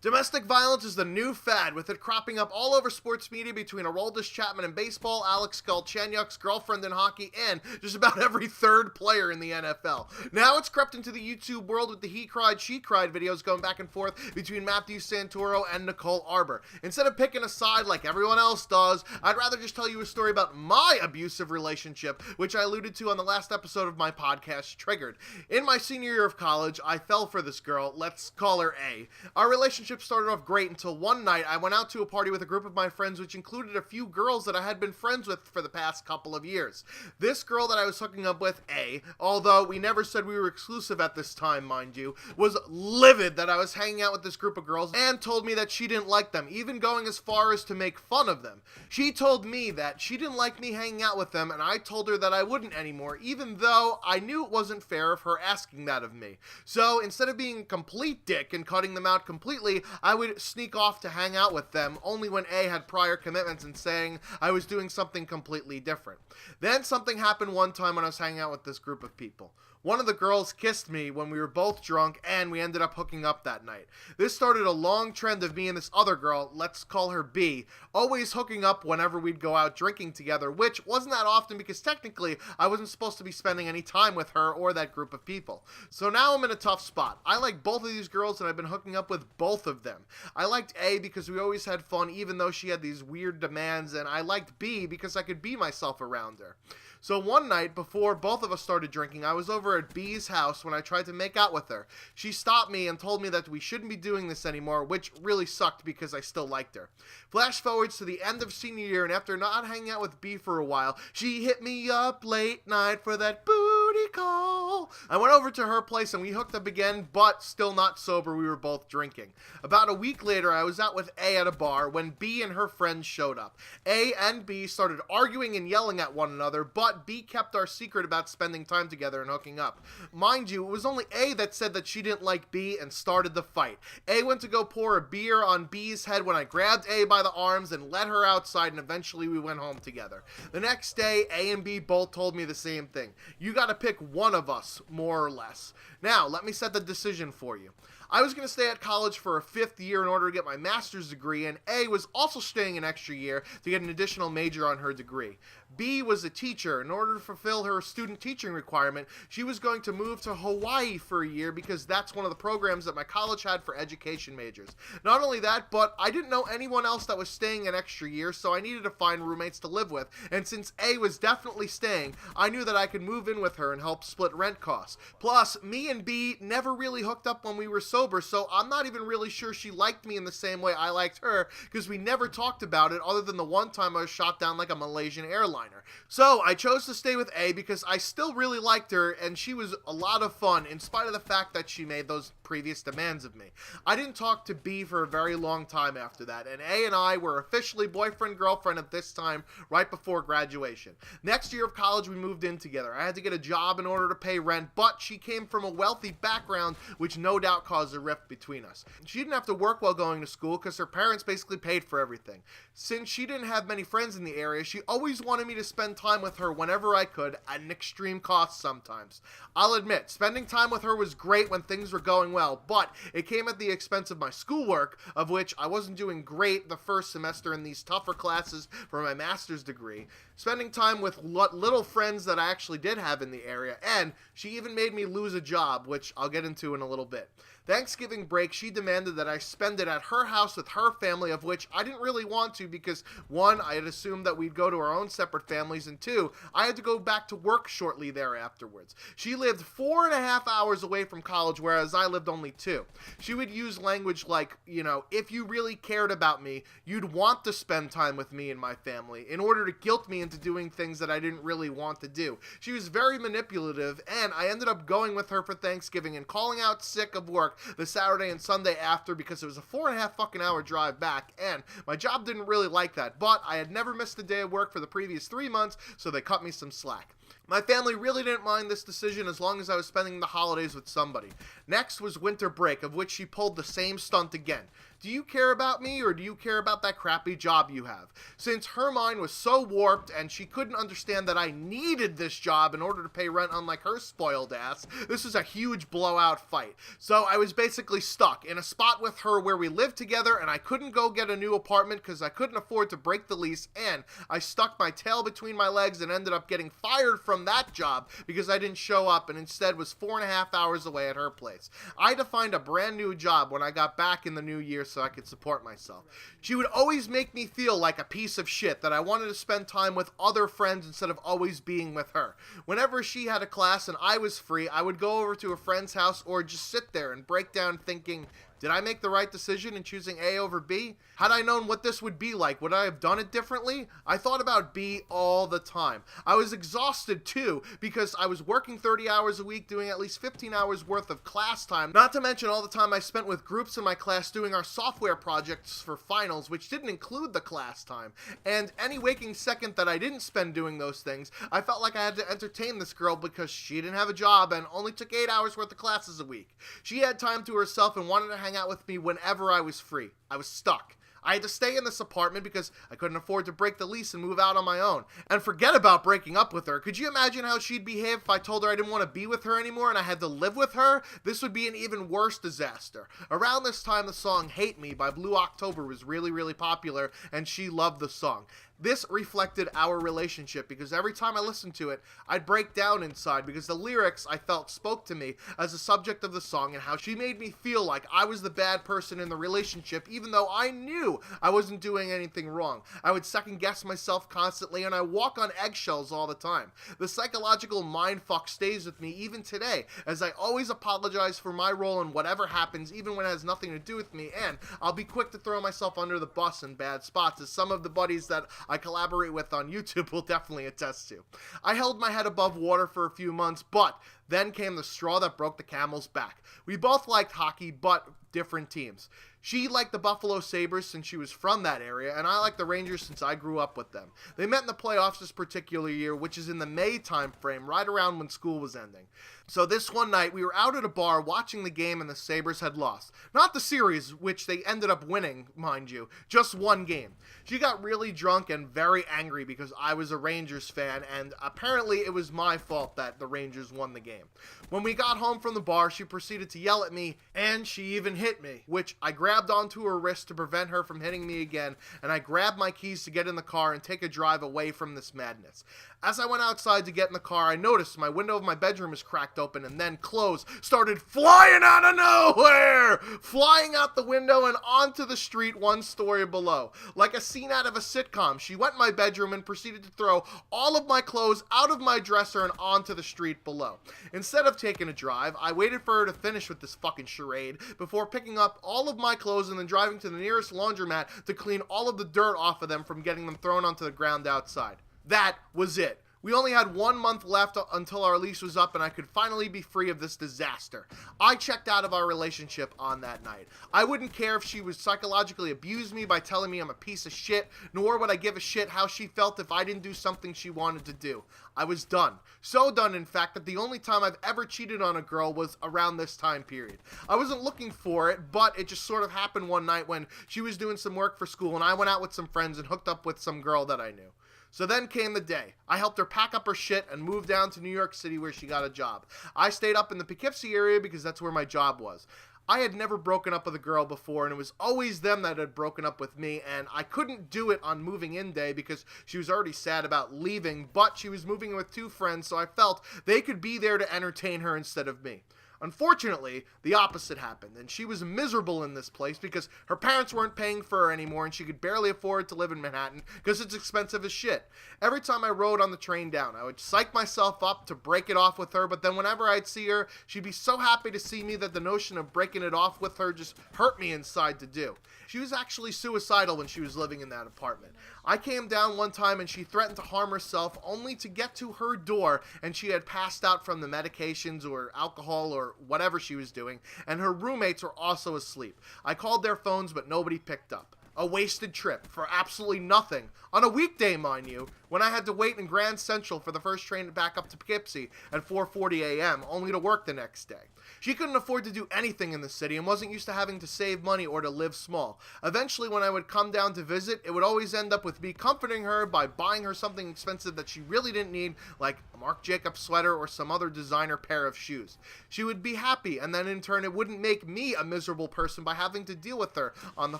Domestic violence is the new fad, with it cropping up all over sports media between Aroldis Chapman in baseball, Alex Galchenyuk's girlfriend in hockey, and just about every third player in the NFL. Now it's crept into the YouTube world with the he cried, she cried videos going back and forth between Matthew Santoro and Nicole Arbor. Instead of picking a side like everyone else does, I'd rather just tell you a story about my abusive relationship, which I alluded to on the last episode of my podcast, Triggered. In my senior year of college, I fell for this girl. Let's call her A. Our relationship started off great until one night I went out to a party with a group of my friends, which included a few girls that I had been friends with for the past couple of years. This girl that I was hooking up with, A, although we never said we were exclusive at this time, mind you, was livid that I was hanging out with this group of girls and told me that she didn't like them, even going as far as to make fun of them. She told me that she didn't like me hanging out with them, and I told her that I wouldn't anymore, even though I knew it wasn't fair of her asking that of me. So instead of being a complete dick and cutting them out completely, I would sneak off to hang out with them only when A had prior commitments and saying I was doing something completely different. Then something happened one time when I was hanging out with this group of people. One of the girls kissed me when we were both drunk, and we ended up hooking up that night. This started a long trend of me and this other girl, let's call her B, always hooking up whenever we'd go out drinking together, which wasn't that often because technically I wasn't supposed to be spending any time with her or that group of people. So now I'm in a tough spot. I like both of these girls and I've been hooking up with both of them. I liked A because we always had fun even though she had these weird demands, and I liked B because I could be myself around her. So one night, before both of us started drinking, I was over at B's house when I tried to make out with her. She stopped me and told me that we shouldn't be doing this anymore, which really sucked because I still liked her. Flash forwards to the end of senior year, and after not hanging out with B for a while, she hit me up late night for that booty call. I went over to her place and we hooked up again, but still not sober, we were both drinking. About a week later, I was out with A at a bar when B and her friends showed up. A and B started arguing and yelling at one another, but B kept our secret about spending time together and hooking up. Mind you, it was only A that said that she didn't like B and started the fight. A went to go pour a beer on B's head when I grabbed A by the arms and led her outside, and eventually we went home together. The next day, A and B both told me the same thing. You gotta pick one of us, more or less. Now, let me set the decision for you. I was going to stay at college for a 5th year in order to get my master's degree, and A was also staying an extra year to get an additional major on her degree. B was a teacher. In order to fulfill her student teaching requirement, she was going to move to Hawaii for a year because that's one of the programs that my college had for education majors. Not only that, but I didn't know anyone else that was staying an extra year, so I needed to find roommates to live with, and since A was definitely staying, I knew that I could move in with her and help split rent costs. Plus, me and B never really hooked up when we were sober, so I'm not even really sure she liked me in the same way I liked her, because we never talked about it other than the one time I was shot down like a Malaysian airliner. So I chose to stay with A because I still really liked her, and she was a lot of fun in spite of the fact that she made those previous demands of me. I didn't talk to B for a very long time after that, and A and I were officially boyfriend-girlfriend at this time right before graduation. Next year of college we moved in together. I had to get a job in order to pay rent, but she came from a wealthy background, which no doubt caused a rift between us. She didn't have to work while going to school because her parents basically paid for everything. Since she didn't have many friends in the area, she always wanted me to spend time with her whenever I could, at an extreme cost sometimes. I'll admit, spending time with her was great when things were going well, but it came at the expense of my schoolwork, of which I wasn't doing great the first semester in these tougher classes for my master's degree, spending time with little friends that I actually did have in the area, and she even made me lose a job, which I'll get into in a little bit. Thanksgiving break, she demanded that I spend it at her house with her family, of which I didn't really want to because, one, I had assumed that we'd go to our own separate families, and two, I had to go back to work shortly there afterwards. She lived 4.5 hours away from college, whereas I lived only 2. She would use language like, if you really cared about me, you'd want to spend time with me and my family in order to guilt me into doing things that I didn't really want to do. She was very manipulative, and I ended up going with her for Thanksgiving and calling out sick of work the Saturday and Sunday after because it was a 4.5 fucking hour drive back, and my job didn't really like that, but I had never missed a day of work for the previous 3 months, so they cut me some slack. My family really didn't mind this decision as long as I was spending the holidays with somebody. Next was winter break, of which she pulled the same stunt again. Do you care about me, or do you care about that crappy job you have? Since her mind was so warped and she couldn't understand that I needed this job in order to pay rent, unlike her spoiled ass, this was a huge blowout fight. So I was basically stuck in a spot with her where we lived together, and I couldn't go get a new apartment because I couldn't afford to break the lease, and I stuck my tail between my legs and ended up getting fired from that job because I didn't show up and instead was 4.5 hours away at her place. I had to find a brand new job when I got back in the new year so I could support myself. She would always make me feel like a piece of shit, that I wanted to spend time with other friends instead of always being with her. Whenever she had a class and I was free, I would go over to a friend's house or just sit there and break down thinking, did I make the right decision in choosing A over B? Had I known what this would be like, would I have done it differently? I thought about B all the time. I was exhausted too, because I was working 30 hours a week doing at least 15 hours worth of class time, not to mention all the time I spent with groups in my class doing our software projects for finals, which didn't include the class time. And any waking second that I didn't spend doing those things, I felt like I had to entertain this girl because she didn't have a job and only took 8 hours worth of classes a week. She had time to herself and wanted to hang out with me whenever I was free. I was stuck. I had to stay in this apartment because I couldn't afford to break the lease and move out on my own. And forget about breaking up with her. Could you imagine how she'd behave if I told her I didn't want to be with her anymore and I had to live with her? This would be an even worse disaster. Around this time, the song Hate Me by Blue October was really, really popular, and she loved the song. This reflected our relationship because every time I listened to it, I'd break down inside because the lyrics I felt spoke to me as the subject of the song and how she made me feel like I was the bad person in the relationship even though I knew I wasn't doing anything wrong. I would second guess myself constantly and I walk on eggshells all the time. The psychological mindfuck stays with me even today as I always apologize for my role in whatever happens even when it has nothing to do with me, and I'll be quick to throw myself under the bus in bad spots, as some of the buddies that I collaborate with on YouTube will definitely attest to. I held my head above water for a few months, but then came the straw that broke the camel's back. We both liked hockey, but different teams. She liked the Buffalo Sabres since she was from that area, and I liked the Rangers since I grew up with them. They met in the playoffs this particular year, which is in the May time frame, right around when school was ending. So this one night, we were out at a bar watching the game and the Sabres had lost. Not the series, which they ended up winning, mind you, just one game. She got really drunk and very angry because I was a Rangers fan, and apparently it was my fault that the Rangers won the game. When we got home from the bar, she proceeded to yell at me, and she even hit me, which I grabbed onto her wrist to prevent her from hitting me again, and I grabbed my keys to get in the car and take a drive away from this madness. As I went outside to get in the car, I noticed my window of my bedroom was cracked open, and then clothes started flying out of nowhere, flying out the window and onto the street 1 story below. Like a scene out of a sitcom, she went in my bedroom and proceeded to throw all of my clothes out of my dresser and onto the street below. Instead of taking a drive, I waited for her to finish with this fucking charade before picking up all of my clothes and then driving to the nearest laundromat to clean all of the dirt off of them from getting them thrown onto the ground outside. That was it. We only had 1 month left until our lease was up and I could finally be free of this disaster. I checked out of our relationship on that night. I wouldn't care if she would psychologically abuse me by telling me I'm a piece of shit, nor would I give a shit how she felt if I didn't do something she wanted to do. I was done. So done, in fact, that the only time I've ever cheated on a girl was around this time period. I wasn't looking for it, but it just sort of happened one night when she was doing some work for school and I went out with some friends and hooked up with some girl that I knew. So then came the day. I helped her pack up her shit and move down to New York City where she got a job. I stayed up in the Poughkeepsie area because that's where my job was. I had never broken up with a girl before, and it was always them that had broken up with me, and I couldn't do it on moving in day because she was already sad about leaving, but she was moving in with 2 friends, so I felt they could be there to entertain her instead of me. Unfortunately, the opposite happened, and she was miserable in this place because her parents weren't paying for her anymore and she could barely afford to live in Manhattan because it's expensive as shit. Every time I rode on the train down, I would psych myself up to break it off with her, but then whenever I'd see her, she'd be so happy to see me that the notion of breaking it off with her just hurt me inside to do. She was actually suicidal when she was living in that apartment. I came down one time and she threatened to harm herself only to get to her door and she had passed out from the medications or alcohol or whatever she was doing, and her roommates were also asleep. I called their phones but nobody picked up. A wasted trip for absolutely nothing. On a weekday, mind you, when when I had to wait in Grand Central for the first train back up to Poughkeepsie at 4:40 a.m., only to work the next day. She couldn't afford to do anything in the city and wasn't used to having to save money or to live small. Eventually, when I would come down to visit, it would always end up with me comforting her by buying her something expensive that she really didn't need, like a Marc Jacobs sweater or some other designer pair of shoes. She would be happy, and then in turn it wouldn't make me a miserable person by having to deal with her on the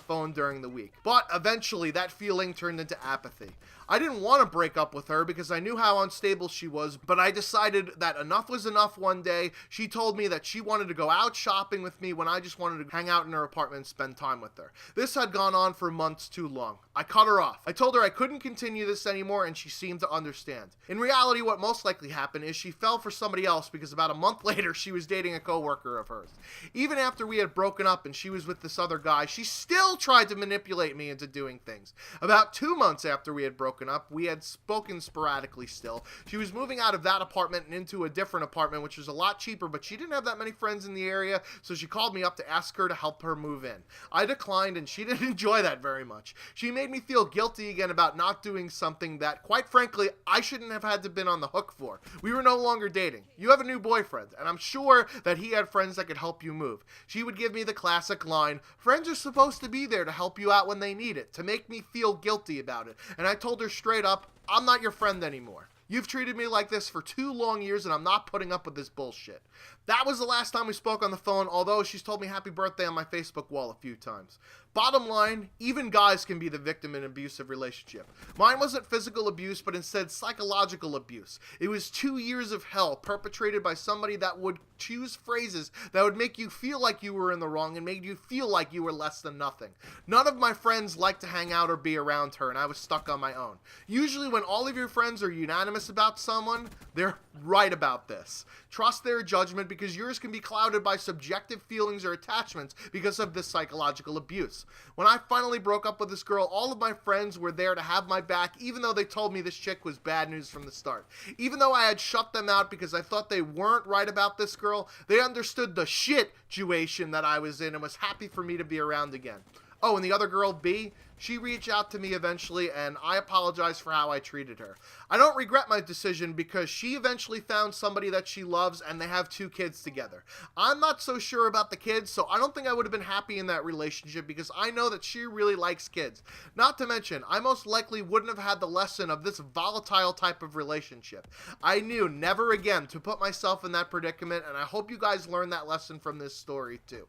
phone during the week. But eventually that feeling turned into apathy. I didn't want to break up with her because I knew how unstable she was, but I decided that enough was enough one day. She told me that she wanted to go out shopping with me when I just wanted to hang out in her apartment and spend time with her. This had gone on for months too long. I cut her off. I told her I couldn't continue this anymore, and she seemed to understand. In reality, what most likely happened is she fell for somebody else because about a month later she was dating a coworker of hers. Even after we had broken up and she was with this other guy, she still tried to manipulate me into doing things. About 2 months after we had broken up, we had spoken sporadically still. She was moving out of that apartment and into a different apartment, which was a lot cheaper, but she didn't have that many friends in the area, so she called me up to ask her to help her move in. I declined, and she didn't enjoy that very much. She made me feel guilty again about not doing something that, quite frankly, I shouldn't have had to been on the hook for. We were no longer dating. You have a new boyfriend, and I'm sure that he had friends that could help you move. She would give me the classic line, friends are supposed to be there to help you out when they need it, to make me feel guilty about it. And I told her straight up, I'm not your friend anymore. You've treated me like this for 2 long years, and I'm not putting up with this bullshit. That was the last time we spoke on the phone, although she's told me happy birthday on my Facebook wall a few times. Bottom line, even guys can be the victim in an abusive relationship. Mine wasn't physical abuse, but instead psychological abuse. It was 2 years of hell perpetrated by somebody that would choose phrases that would make you feel like you were in the wrong and made you feel like you were less than nothing. None of my friends liked to hang out or be around her, and I was stuck on my own. Usually when all of your friends are unanimous about someone, they're right about this. Trust their judgment because yours can be clouded by subjective feelings or attachments because of this psychological abuse. When I finally broke up with this girl, all of my friends were there to have my back, even though they told me this chick was bad news from the start. Even though I had shut them out because I thought they weren't right about this girl, they understood the shit situation that I was in and was happy for me to be around again. Oh, and the other girl, B, she reached out to me eventually, and I apologize for how I treated her. I don't regret my decision because she eventually found somebody that she loves, and they have 2 kids together. I'm not so sure about the kids, so I don't think I would have been happy in that relationship because I know that she really likes kids. Not to mention, I most likely wouldn't have had the lesson of this volatile type of relationship. I knew never again to put myself in that predicament, and I hope you guys learned that lesson from this story too.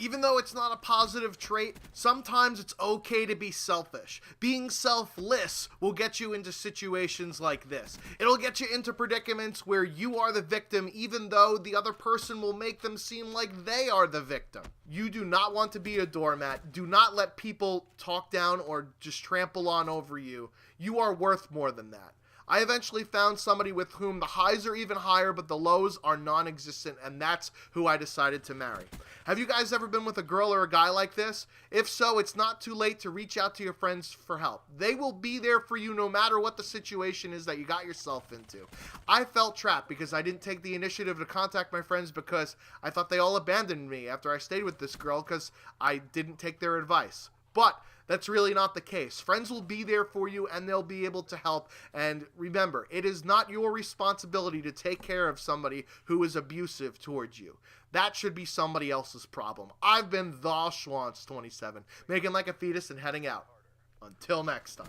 Even though it's not a positive trait, sometimes it's okay to be selfish. Being selfless will get you into situations like this. It'll get you into predicaments where you are the victim, even though the other person will make them seem like they are the victim. You do not want to be a doormat. Do not let people talk down or just trample on over you. You are worth more than that. I eventually found somebody with whom the highs are even higher, but the lows are non-existent, and that's who I decided to marry. Have you guys ever been with a girl or a guy like this? If so, it's not too late to reach out to your friends for help. They will be there for you no matter what the situation is that you got yourself into. I felt trapped because I didn't take the initiative to contact my friends because I thought they all abandoned me after I stayed with this girl because I didn't take their advice. But that's really not the case. Friends will be there for you and they'll be able to help. And remember, it is not your responsibility to take care of somebody who is abusive towards you. That should be somebody else's problem. I've been the Shwantz 27, making like a fetus and heading out. Until next time.